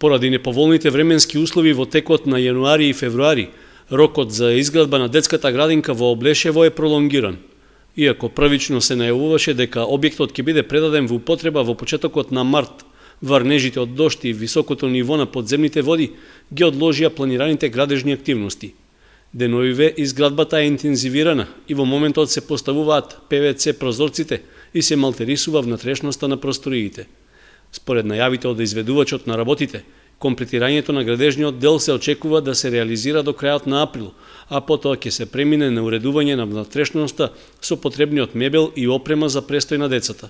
Поради неповолните временски услови во текот на јануари и февруари, рокот за изградба на детската градинка во Облешево е пролонгиран. Иако првично се најавуваше дека објектот ќе биде предаден во употреба во почетокот на март, варнежите од дожд и високото ниво на подземните води ги одложија планираните градежни активности. Деновиве изградбата е интензивирана и во моментот се поставуваат ПВЦ прозорците и се малтерисува внатрешноста на просториите. Според најавите од изведувачот на работите, комплетирањето на градежниот дел се очекува да се реализира до крајот на април, а потоа ќе се премине на уредување на внатрешноста со потребниот мебел и опрема за престој на децата.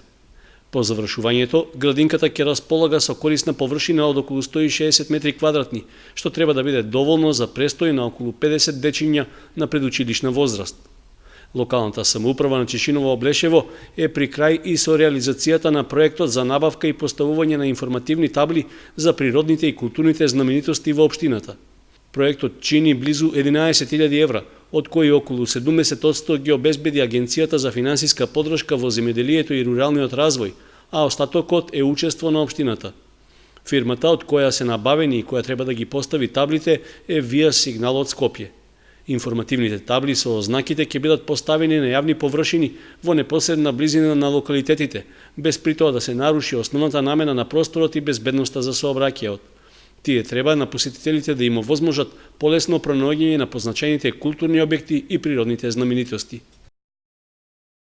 По завршувањето, градинката ќе располага со корисна површина од околу 160 метри квадратни, што треба да биде доволно за престој на околу 50 дечиња на предучилишна возраст. Локалната самоуправа на Чешиново Облешево е при крај и со реализацијата на проектот за набавка и поставување на информативни табли за природните и културните знаменитости во општината. Проектот чини близу 11.000 евра, од кои околу 70% ги обезбеди Агенцијата за финансиска поддршка во земјоделието и руралниот развој, а остатокот е учество на општината. Фирмата од која се набавени и која треба да ги постави таблите е Виа Сигнал од Скопје. Информативните табли со ознаките ќе бидат поставени на јавни површини во непосредна близина на локалитетите, без при тоа да се наруши основната намена на просторот и безбедноста за сообраќајот. Тие треба на посетителите да им овозможат полесно пронаоѓање на позначајните културни објекти и природните знаменитости.